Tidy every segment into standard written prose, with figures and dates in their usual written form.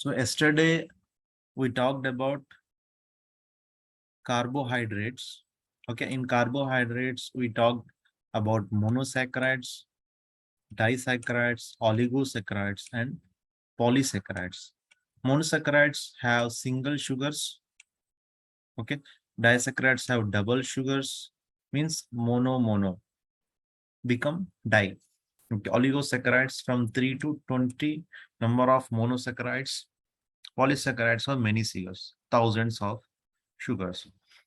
So yesterday we talked about carbohydrates. Okay, in carbohydrates we talked about monosaccharides, disaccharides, oligosaccharides, and polysaccharides. Monosaccharides have single sugars. Okay, disaccharides have double sugars. Means mono become di. Okay. Oligosaccharides from 3 to 20 number of monosaccharides. Polysaccharides have many sugars, thousands of sugars.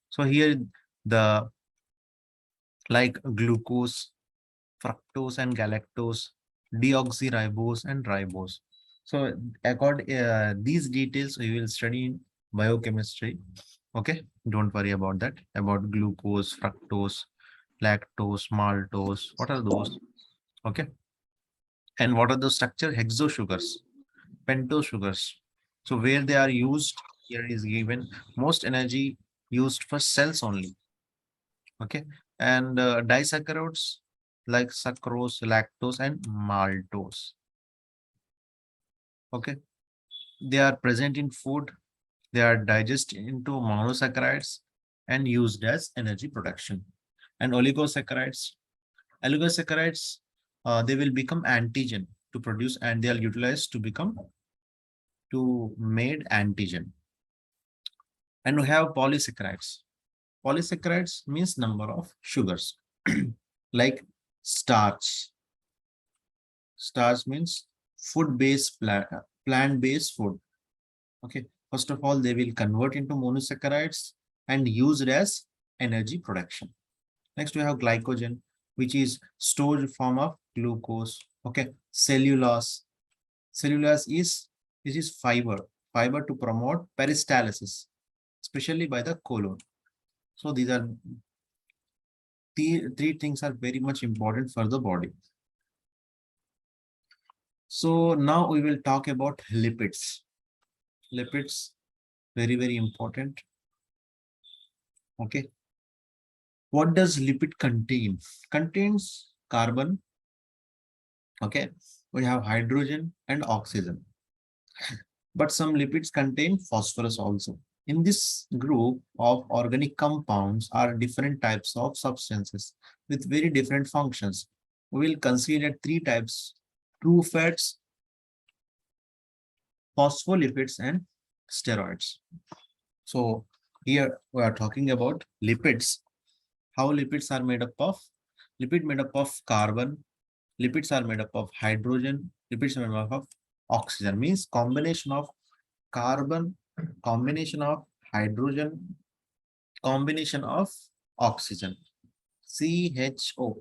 So here the like glucose, fructose and galactose, deoxyribose and ribose. So according these details we will study in biochemistry. Okay, don't worry about that. About glucose, fructose, lactose, maltose. What are those? Okay, and what are the structure? Hexo sugars, pentose sugars. So where they are used, here is given most energy used for cells only. Okay, and disaccharides like sucrose, lactose, and maltose. Okay, they are present in food. They are digested into monosaccharides and used as energy production. And oligosaccharides, they will become antigen to produce, and they are utilized to become to made antigen. And we have polysaccharides. Polysaccharides means number of sugars, like starch. Starch means food-based plant-based food. Okay. First of all, they will convert into monosaccharides and used as energy production. Next, we have glycogen, which is stored form of glucose. Okay. Cellulose. Cellulose is fiber to promote peristalsis, especially by the colon. So these are the three things are very much important for the body. So now we will talk about lipids. Lipids, very important. Okay. What does lipid contain? Contains carbon. Okay. We have hydrogen and oxygen. But some lipids contain phosphorus also. In this group of organic compounds are different types of substances with very different functions. We will consider three types: true fats, phospholipids, and steroids. So here we are talking about lipids. How lipids are made up of? Lipid made up of carbon. Lipids are made up of hydrogen. Lipids are made up of oxygen. Means combination of carbon, combination of hydrogen, combination of oxygen. CHO.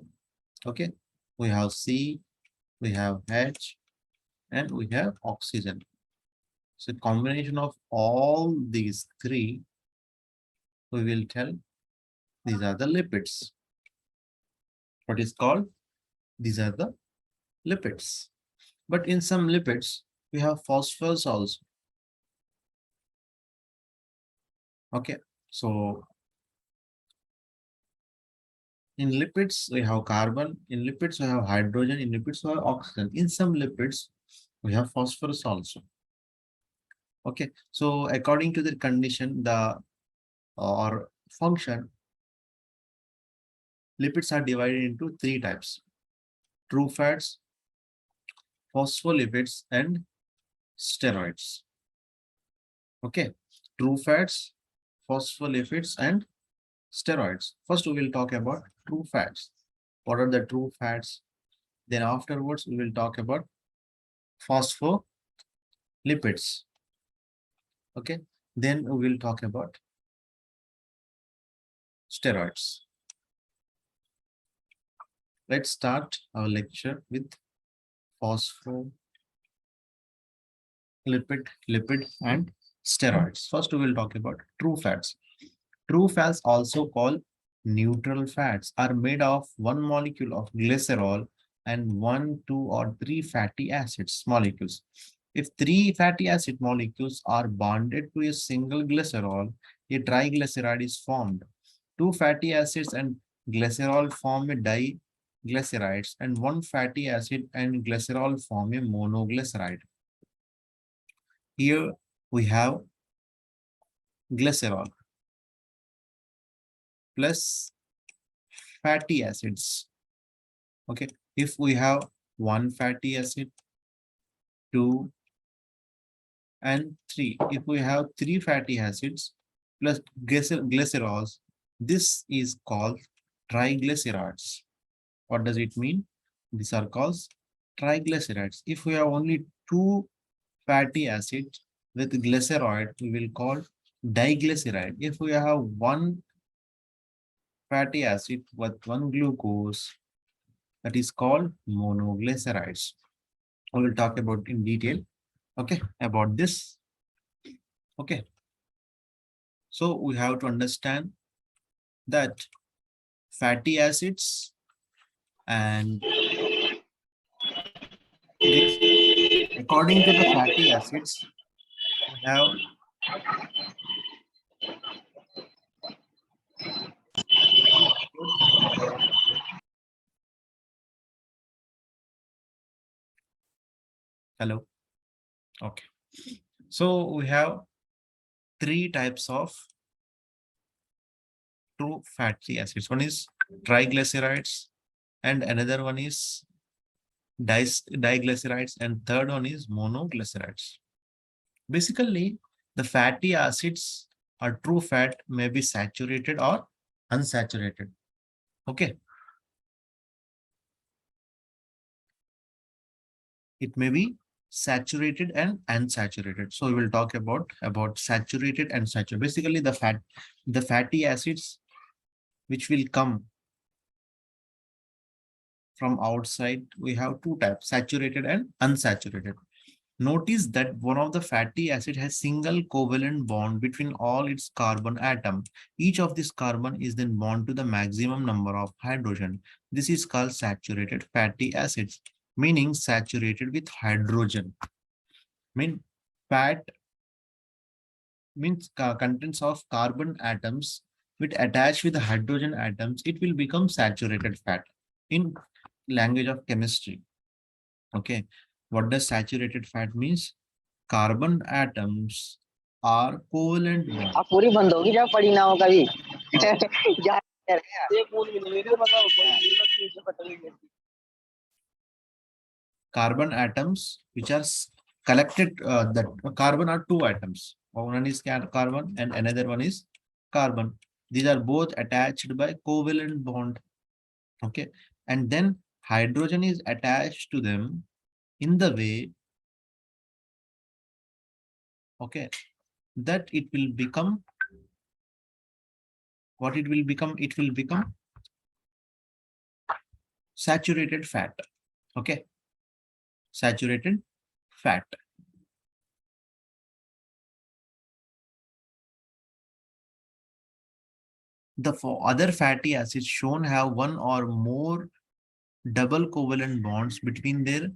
Okay. We have C, we have H, and we have oxygen. So combination of all these three, we will tell these are the lipids. What is called? These are the lipids. But in some lipids, we have phosphorus also. Okay, so in lipids, we have carbon. In lipids, we have hydrogen. In lipids, we have oxygen. In some lipids, we have phosphorus also. Okay, so according to the condition, the or function, lipids are divided into three types: true fats, phospholipids, and steroids. Okay, true fats, phospholipids, and steroids. First, we will talk about true fats. What are the true fats? Then afterwards, we will talk about phospholipids. Okay, then we will talk about steroids. Let's start our lecture with phospholipid, lipid, and steroids. First, we will talk about true fats. True fats, also called neutral fats, are made of one molecule of glycerol and 1, 2, or 3 fatty acids molecules. If 3 fatty acid molecules are bonded to a single glycerol, a triglyceride is formed. 2 fatty acids and glycerol form a diglycerides, and 1 fatty acid and glycerol form a monoglyceride. Here we have glycerol plus fatty acids. Okay, if we have one fatty acid, two, and three, if we have three fatty acids plus glycerols, this is called triglycerides. What does it mean? These are called triglycerides. If we have only two fatty acids with glyceride, we will call diglyceride. If we have one fatty acid with one glucose, that is called monoglycerides. We will talk about in detail, okay, about this. Okay, so we have to understand that fatty acids and according to the fatty acids, we have hello. Okay, so we have three types of true fatty acids. One is triglycerides, and another one is diglycerides, and third one is monoglycerides. Basically, the fatty acids or true fat may be saturated or unsaturated. Okay, it may be saturated and unsaturated. So we will talk about saturated and saturated. Basically, the fatty acids which will come from outside, we have two types, saturated and unsaturated. Notice that one of the fatty acid has single covalent bond between all its carbon atom. Each of this carbon is then bound to the maximum number of hydrogen. This is called saturated fatty acids, meaning saturated with hydrogen. Mean fat means contents of carbon atoms which attach with the hydrogen atoms, it will become saturated fat in language of chemistry. Okay, what does saturated fat means? Carbon atoms are covalent bonds. आप पूरी बंद होगी जब पड़ी ना हो कभी Carbon atoms which are collected, that carbon are two atoms. One is carbon and another one is carbon. These are both attached by covalent bond. Okay, and then hydrogen is attached to them in the way, okay, that it will become what it will become. It will become saturated fat. Okay, saturated fat. The other fatty acids shown have one or more double covalent bonds between their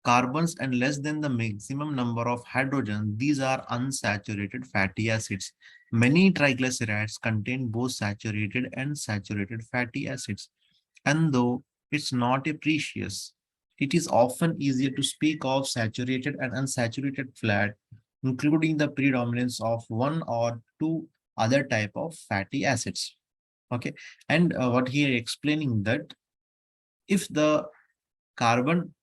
carbons and less than the maximum number of hydrogen. These are unsaturated fatty acids. Many triglycerides contain both saturated and saturated fatty acids. And though it's not a precious, it is often easier to speak of saturated and unsaturated fat, including the predominance of one or two other type of fatty acids. Okay, and what here explaining that if the carbon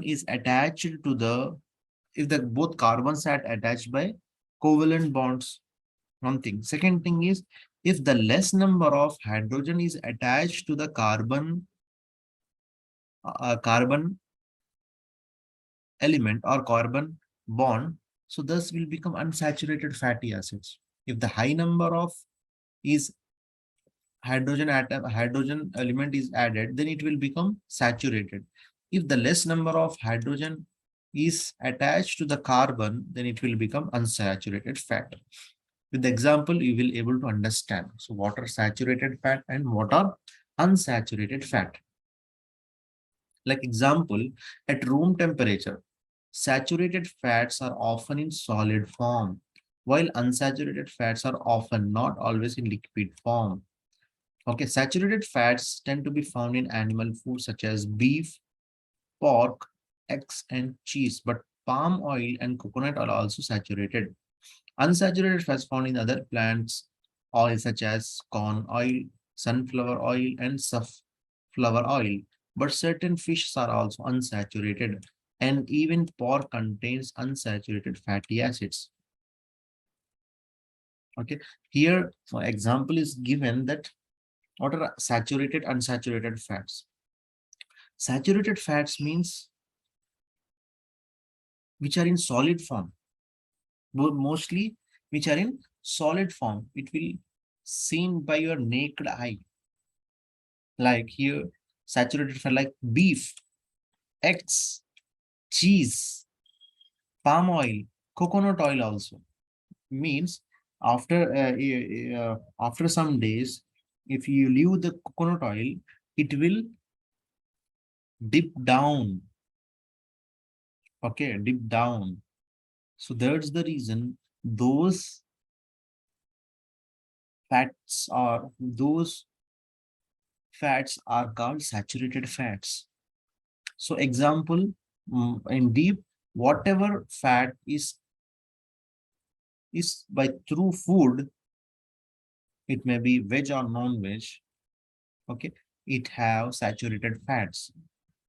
is attached to the, if the both carbons are attached by covalent bonds, one thing. Second thing is, if the less number of hydrogen is attached to the carbon element or carbon bond, so thus will become unsaturated fatty acids. If the high number of is hydrogen element is added, then it will become saturated. If the less number of hydrogen is attached to the carbon, then it will become unsaturated fat. With the example, you will able to understand. So what are saturated fat and what are unsaturated fat? Like example, at room temperature, saturated fats are often in solid form, while unsaturated fats are often not always in liquid form. Okay, saturated fats tend to be found in animal food such as beef, pork, eggs and cheese, but palm oil and coconut are also saturated. Unsaturated fats found in other plants oil such as corn oil, sunflower oil, and safflower oil. But certain fishes are also unsaturated, and even pork contains unsaturated fatty acids. Okay, here example is given that what are saturated, unsaturated fats. Saturated fats means which are in solid form, mostly which are in solid form. It will seen by your naked eye. Like here, saturated fat like beef, eggs, cheese, palm oil, coconut oil also. Means after some days, if you leave the coconut oil, it will dip down. Okay, dip down. So that's the reason those fats are called saturated fats. So example, in deep, whatever fat is by through food, it may be veg or non-veg, okay, it have saturated fats.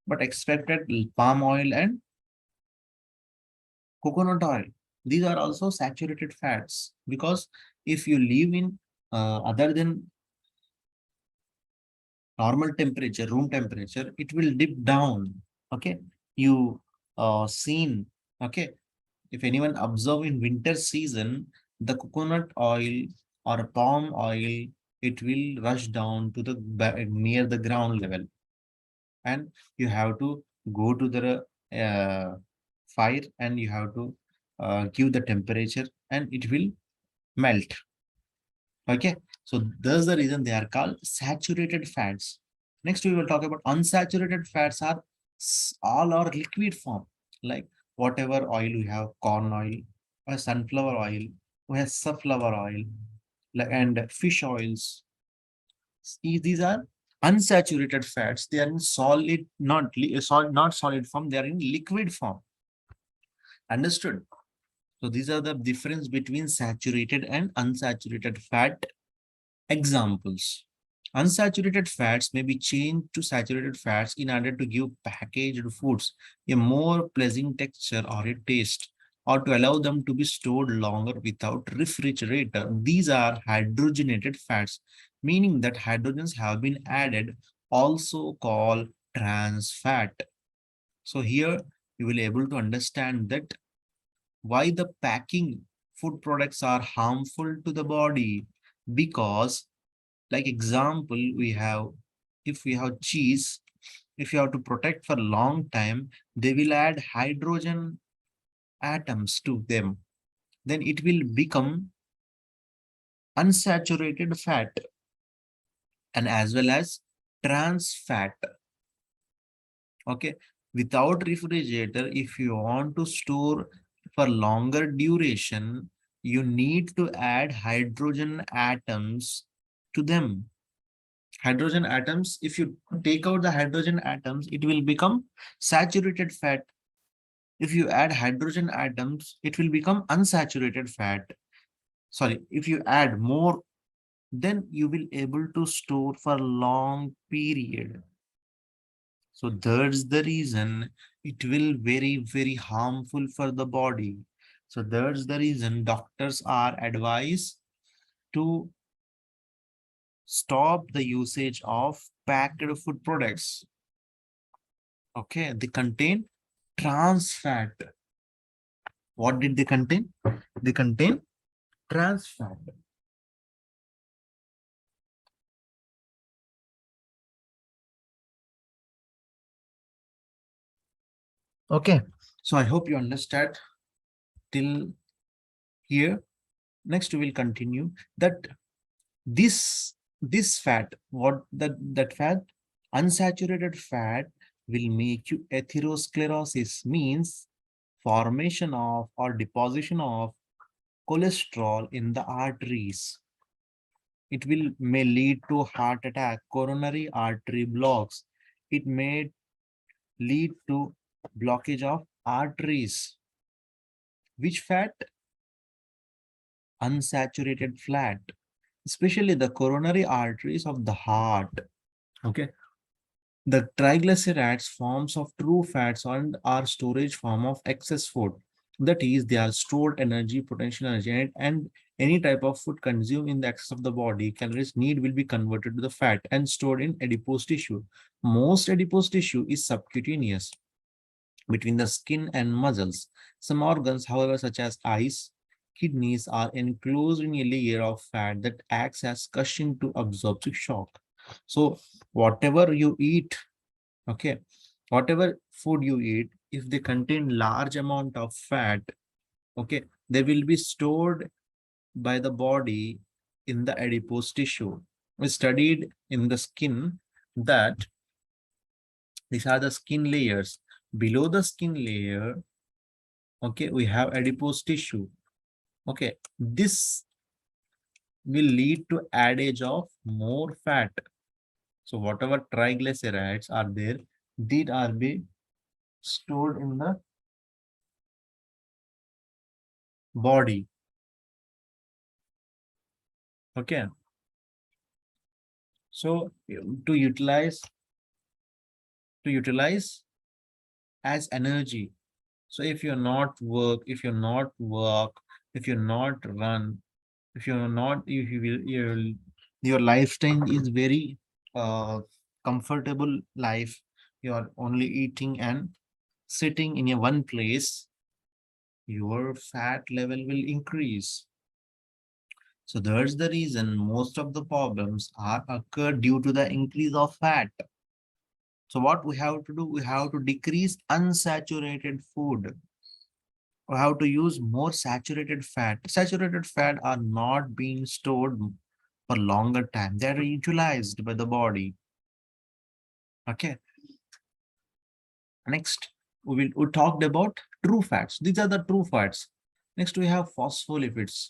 But expected palm oil and coconut oil, these are also saturated fats, because if you live in other than normal temperature, room temperature, it will dip down. Okay, you seen, okay, if anyone observe in winter season, the coconut oil or palm oil, it will rush down to the near the ground level, and you have to go to the fire, and you have to give the temperature, and it will melt. Okay, so that's the reason they are called saturated fats. Next, we will talk about unsaturated fats are all our liquid form, like whatever oil we have, corn oil, or sunflower oil, we have safflower oil, and fish oils. See, these are unsaturated fats. They are in solid, not solid form. They are in liquid form. Understood? So these are the difference between saturated and unsaturated fat. Examples. Unsaturated fats may be changed to saturated fats in order to give packaged foods a more pleasant texture or a taste, or to allow them to be stored longer without refrigerator. These are hydrogenated fats, meaning that hydrogens have been added, also called trans fat. So here you will be able to understand that why the packing food products are harmful to the body, because like example, we have, if we have cheese, if you have to protect for a long time, they will add hydrogen atoms to them. Then it will become unsaturated fat, and as well as trans fat. Okay. Without refrigerator, if you want to store for longer duration, you need to add hydrogen atoms to them. Hydrogen atoms, if you take out the hydrogen atoms, it will become saturated fat. If you add hydrogen atoms, it will become unsaturated fat. Sorry, if you add more, then you will able to store for long period. So that's the reason it will very harmful for the body. So that's the reason doctors are advised to stop the usage of packed food products. Okay, they contain trans fat. What did they contain? They contain trans fat. Okay, so I hope you understand till here. Next, we will continue that this fat, what that fat, unsaturated fat, will make you atherosclerosis, means formation of or deposition of cholesterol in the arteries. It may lead to heart attack, coronary artery blocks. It may lead to Blockage of arteries. Which fat? Unsaturated fat, especially the coronary arteries of the heart. Okay. The triglycerides forms of true fats and are storage form of excess food. That is, they are stored energy, potential energy, and any type of food consumed in the excess of the body, calories need will be converted to the fat and stored in adipose tissue. Most adipose tissue is subcutaneous between the skin and muscles. Some organs, however, such as eyes, kidneys, are enclosed in a layer of fat that acts as cushion to absorb the shock. So whatever you eat, okay, whatever food you eat, if they contain large amount of fat, okay, they will be stored by the body in the adipose tissue. We studied in the skin that these are the skin layers. Below the skin layer, okay, we have adipose tissue. Okay, this will lead to adage of more fat. So whatever triglycerides are there, these are be stored in the body. Okay, so to utilize as energy. So if you're not work, if you're not run, if you're not, if you will, your lifestyle is very comfortable life. You are only eating and sitting in a one place, your fat level will increase. So that's the reason most of the problems are occurred due to the increase of fat. So what we have to do, we have to decrease unsaturated food. We have to use more saturated fat. Saturated fat are not being stored for longer time. They are utilized by the body. Okay. Next, we talked about true fats. These are the true fats. Next, we have phospholipids.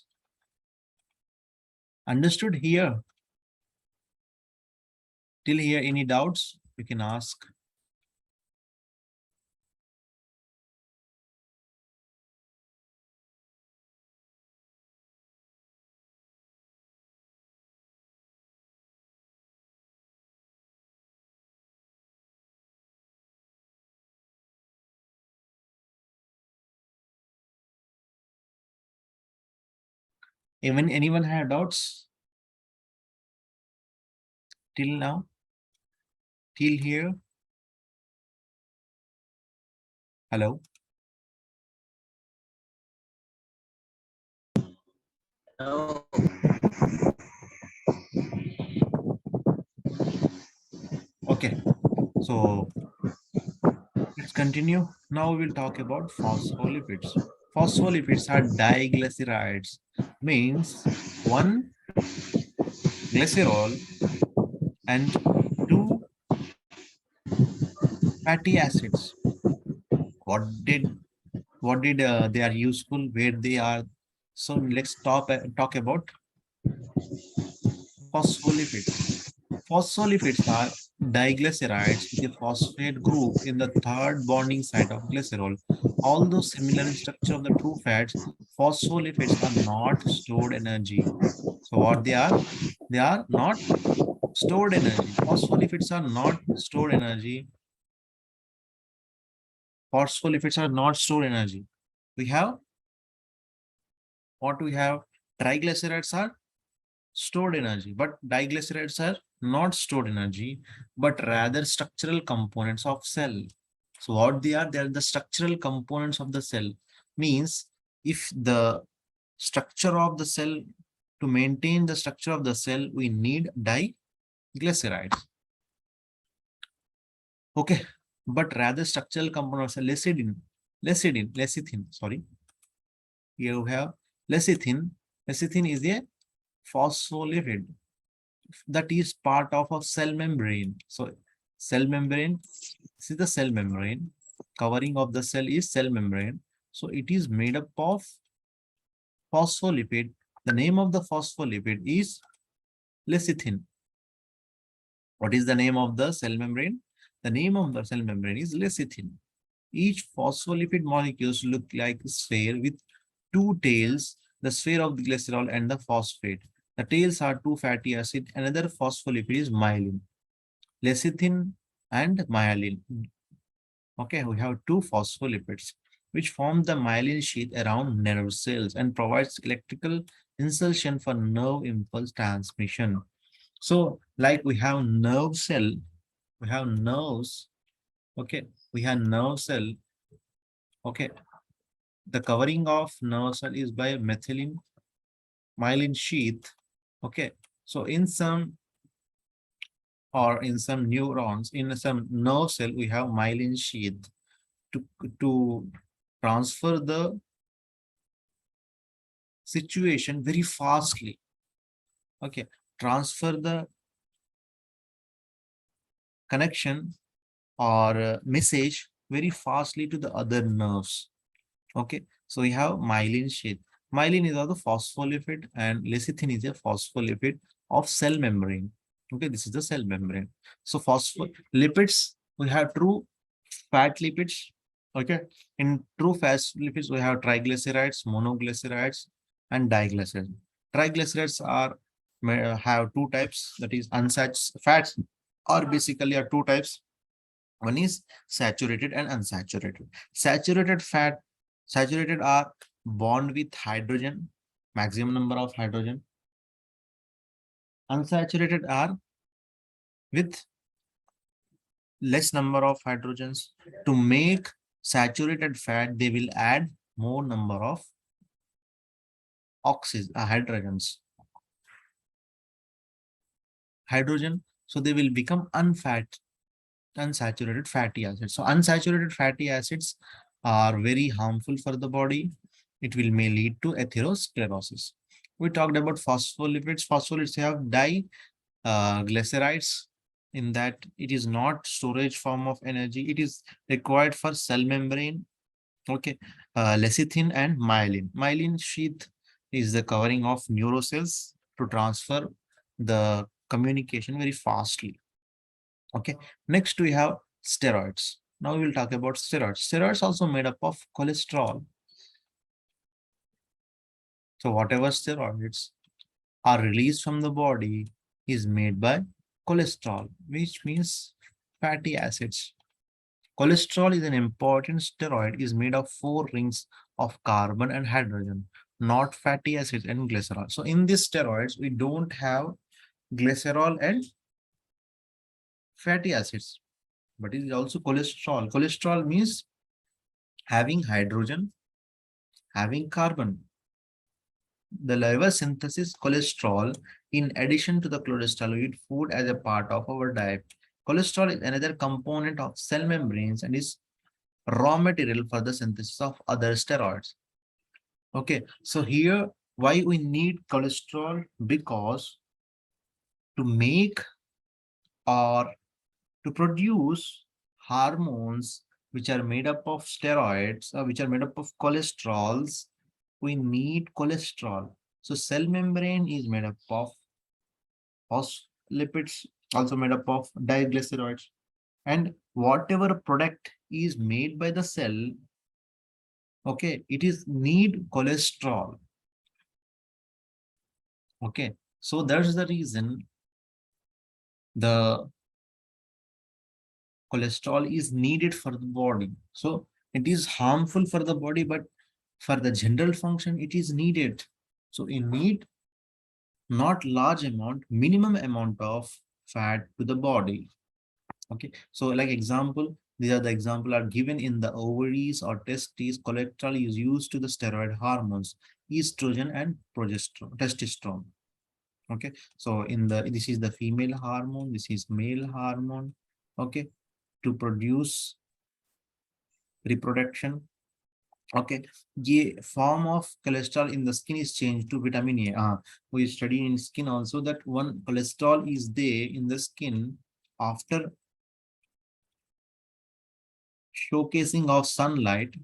Understood here? Till here, any doubts? You can ask. Even anyone had doubts till now? Till here? Hello? No. Okay. So let's continue. Now we will talk about phospholipids. Phospholipids are diglycerides, means one glycerol and two fatty acids. What did they are useful? Where they are? So let's talk about phospholipids. Phospholipids are diglycerides with a phosphate group in the third bonding site of glycerol. Although similar in structure of the true fats, phospholipids are not stored energy. So what they are? They are not stored energy. Phospholipids are not stored energy. Phospholipids are not stored energy. We have what we have? Triglycerides are stored energy, but diglycerides are not stored energy, but rather structural components of cell. So what they are? They are the structural components of the cell. Means if the structure of the cell, to maintain the structure of the cell, we need diglycerides. Okay, but rather structural components are lecithin. Sorry, here you have lecithin. Lecithin is a phospholipid that is part of a cell membrane. So cell membrane, this is the cell membrane. Covering of the cell is cell membrane. So it is made up of phospholipid. The name of the phospholipid is lecithin. What is the name of the cell membrane? The name of the cell membrane is lecithin. Each phospholipid molecules look like a sphere with two tails, the sphere of the glycerol and the phosphate. The tails are two fatty acid. Another phospholipid is myelin, lecithin and myelin. Okay, we have two phospholipids which form the myelin sheath around nerve cells and provides electrical insulation for nerve impulse transmission. So, like we have nerve cell, we have nerves. Okay, we have nerve cell. Okay, the covering of nerve cell is by methylene myelin sheath. Okay, so in some or in some neurons, in some nerve cell, we have myelin sheath to to transfer the situation very fastly. Okay, transfer the connection or message very fastly to the other nerves. Okay, so we have myelin sheath. Myelin is also phospholipid and lecithin is a phospholipid of cell membrane. Okay, this is the cell membrane. So phospholipids, we have true fat lipids. Okay, in true fat lipids, we have triglycerides, monoglycerides, and diglycerides. Triglycerides are have two types, that is unsaturated fats are basically are two types. One is saturated and unsaturated. Saturated fat, saturated are bond with hydrogen, maximum number of hydrogen. Unsaturated are with less number of hydrogens. To make saturated fat, they will add more number of hydrogens. Hydrogen, so they will become unsaturated fatty acids. So unsaturated fatty acids are very harmful for the body. It will may lead to atherosclerosis. We talked about phospholipids. Phospholipids have diglycerides. In that, it is not storage form of energy. It is required for cell membrane. Okay, lecithin and myelin. Myelin sheath is the covering of neurocells to transfer the communication very fastly. Okay, next we have steroids. Now we will talk about steroids. Steroids also made up of cholesterol. So whatever steroids are released from the body is made by cholesterol, which means fatty acids. Cholesterol is an important steroid, is made of four rings of carbon and hydrogen, not fatty acids and glycerol. So in these steroids, we don't have glycerol and fatty acids, but it is also cholesterol. Cholesterol means having hydrogen, having carbon. The liver synthesis cholesterol in addition to the cholesterol we eat food as a part of our diet. Cholesterol is another component of cell membranes and is raw material for the synthesis of other steroids. Okay, so here why we need cholesterol? Because to make or to produce hormones which are made up of steroids or which are made up of cholesterols, we need cholesterol. So cell membrane is made up of phospholipids, also made up of diglycerides. And whatever product is made by the cell, okay, it is need cholesterol. Okay, so that's the reason the cholesterol is needed for the body. So it is harmful for the body, but for the general function, it is needed. So you need not large amount, minimum amount of fat to the body. Okay, so like example, these are the example are given in the ovaries or testes. Cholesterol is used to the steroid hormones, estrogen and progesterone, testosterone. Okay, so in the this is the female hormone, this is male hormone. Okay, to produce reproduction. Okay, the form of cholesterol in the skin is changed to vitamin A. We study in skin also that one cholesterol is there in the skin after showcasing of sunlight,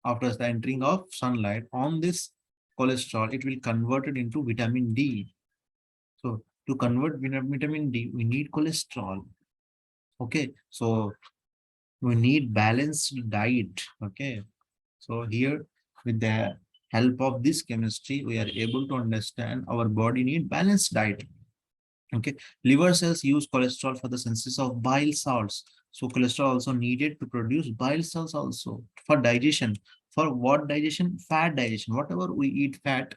after the entering of sunlight on this cholesterol, it will convert it into vitamin D. So To convert vitamin D, we need cholesterol. Okay, so we need balanced diet. Okay, so here with the help of this chemistry, we are able to understand our body need balanced diet. Okay, liver cells use cholesterol for the synthesis of bile salts. So cholesterol also needed to produce bile cells also for digestion. For what digestion? Fat digestion. Whatever we eat fat,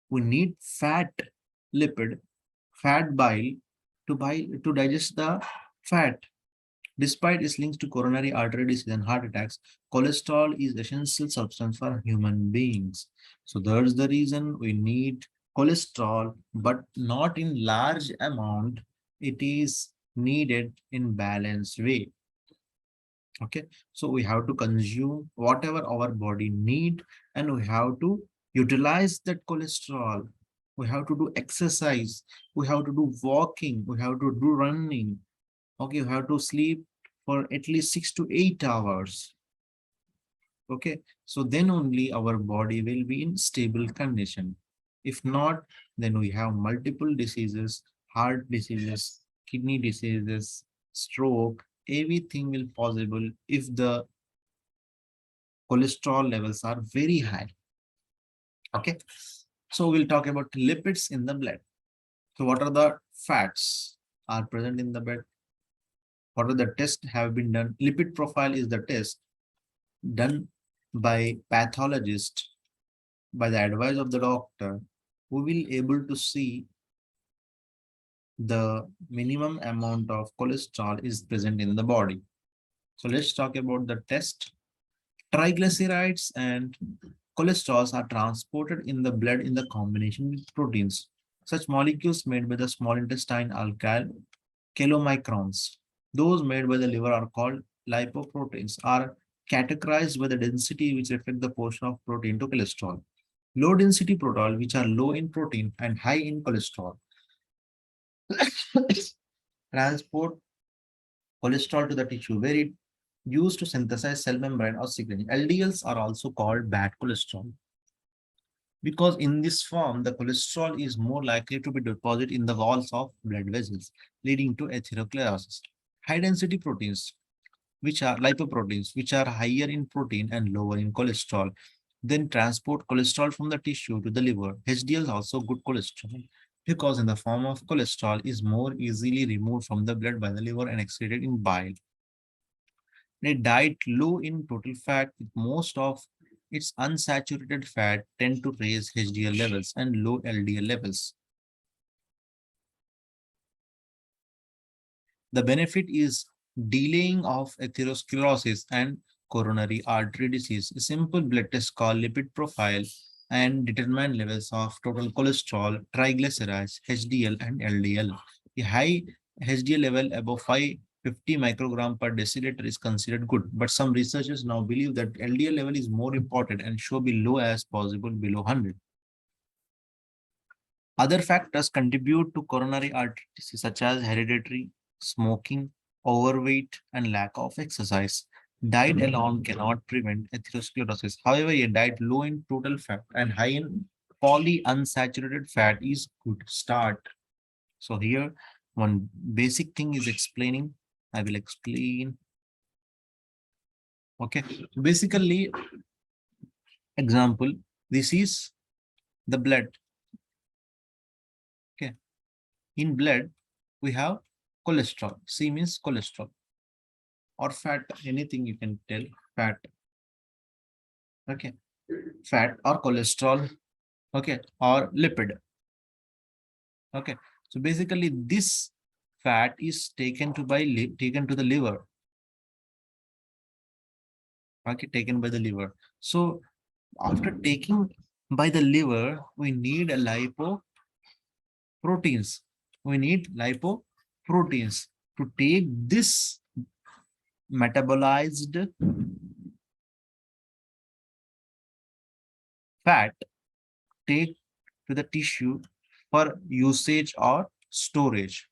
we need fat lipid, fat bile to digest the fat. Despite its links to coronary artery disease and heart attacks, cholesterol is essential substance for human beings. So that's the reason we need cholesterol, but not in large amount. It is needed in balanced way. Okay, so we have to consume whatever our body need, and we have to utilize that cholesterol. We have to do exercise, we have to do walking, we have to do running. Okay, you have to sleep for at least 6 to 8 hours. Okay, so then only our body will be in stable condition. If not, then we have multiple diseases, heart diseases, kidney diseases, stroke, everything will possible if the cholesterol levels are very high. Okay, so we'll talk about lipids in the blood. So what are the fats are present in the blood? What are the tests have been done? Lipid profile is the test done by pathologist by the advice of the doctor, who will able to see the minimum amount of cholesterol is present in the body. So let's talk about the test. Triglycerides and cholesterols are transported in the blood in the combination with proteins. Such molecules made by the small intestine are called chylomicrons. Those made by the liver are called lipoproteins, are categorized by the density which reflect the portion of protein to cholesterol. Low density protein, which are low in protein and high in cholesterol, transport cholesterol to the tissue where it used to synthesize cell membrane or signaling. LDLs are also called bad cholesterol because in this form, the cholesterol is more likely to be deposited in the walls of blood vessels, leading to atherosclerosis. High density proteins, which are lipoproteins, which are higher in protein and lower in cholesterol, then transport cholesterol from the tissue to the liver. HDL is also good cholesterol because in the form of cholesterol is more easily removed from the blood by the liver and excreted in bile. A diet low in total fat with most of its unsaturated fat tend to raise HDL levels and low LDL levels. The benefit is delaying of atherosclerosis and coronary artery disease. A simple blood test called lipid profile and determine levels of total cholesterol, triglycerides, HDL and LDL. A high HDL level above 550 microgram per deciliter is considered good, but some researchers now believe that LDL level is more important and should be low as possible below 100. Other factors contribute to coronary artery disease such as hereditary, smoking, overweight, and lack of exercise. Diet alone cannot prevent atherosclerosis. However, a diet low in total fat and high in polyunsaturated fat is good start. So here, one basic thing is explaining. I will explain. Okay, basically, example, this is the blood. Okay, in blood, we have cholesterol. C means cholesterol or fat, anything you can tell, fat. Okay, fat or cholesterol. Okay, or lipid. Okay, so basically this fat is taken taken to the liver. Okay, taken by the liver. So after taking by the liver, we need a lipoproteins. We need lipoproteins to take this metabolized fat, take to the tissue for usage or storage.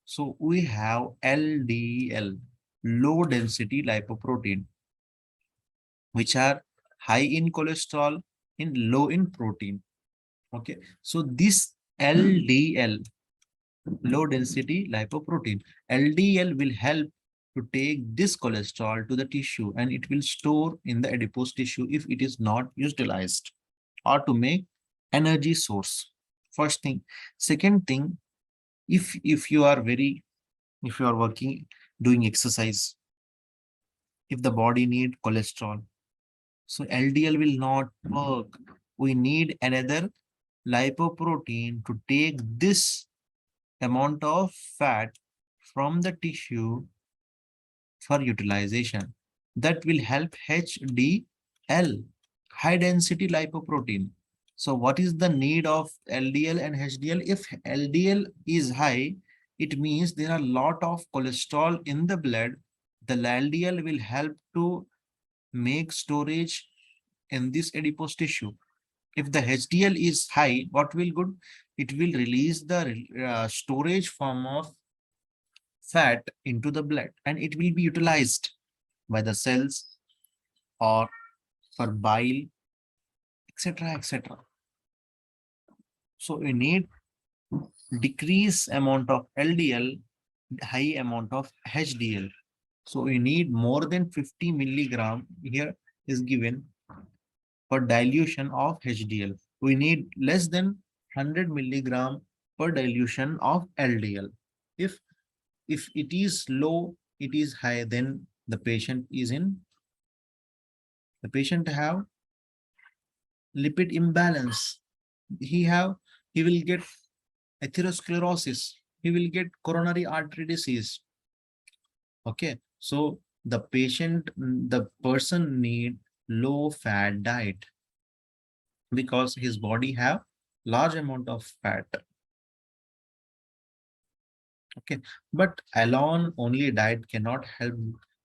So we have LDL, low density lipoprotein, which are high in cholesterol and low in protein. Okay, so this LDL low density lipoprotein. LDL will help to take this cholesterol to the tissue and it will store in the adipose tissue if it is not utilized or to make energy source. First thing. Second thing, if you are working, doing exercise, if the body need cholesterol, so LDL will not work. We need another lipoprotein to take this amount of fat from the tissue for utilization. That will help HDL, high density lipoprotein. So what is the need of LDL and HDL? If LDL is high, it means there are a lot of cholesterol in the blood. The LDL will help to make storage in this adipose tissue. If the HDL is high, what will good? It will release the storage form of fat into the blood and it will be utilized by the cells or for bile, etc., etc. So we need decrease amount of LDL, high amount of HDL. So we need more than 50 milligram here is given per dilution of HDL. We need less than 100 milligram per dilution of LDL. If it is low, it is high, then the patient have lipid imbalance. He will get atherosclerosis. He will get coronary artery disease. Okay, so the person need low fat diet because his body have large amount of fat. Okay, but alone only diet cannot help.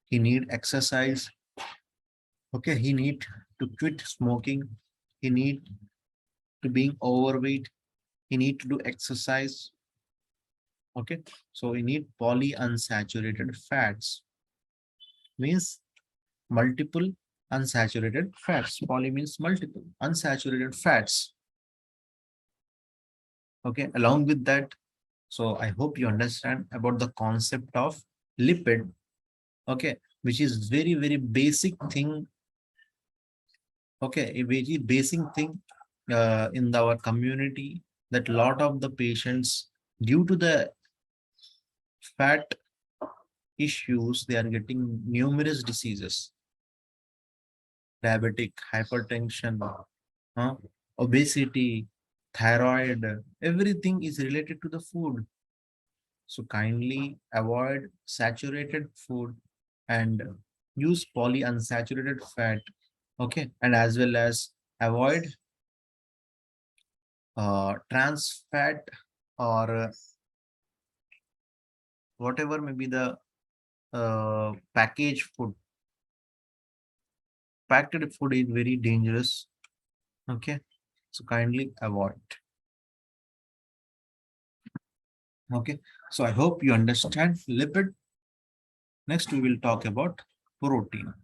He need exercise. Okay, he need to quit smoking. He need to being overweight. He need to do exercise. Okay, so we need polyunsaturated fats, means multiple unsaturated fats. Poly means multiple unsaturated fats. Okay, along with that, so I hope you understand about the concept of lipid. Okay, which is very, very basic thing. Okay, a very basic thing in our community, that lot of the patients, due to the fat issues, they are getting numerous diseases: diabetic, hypertension, obesity, thyroid. Everything is related to the food. So kindly avoid saturated food and use polyunsaturated fat. Okay, and as well as avoid trans fat or whatever may be the packaged food. Packed food is very dangerous. Okay, so kindly avoid. Okay, so I hope you understand lipid. Next, we will talk about protein.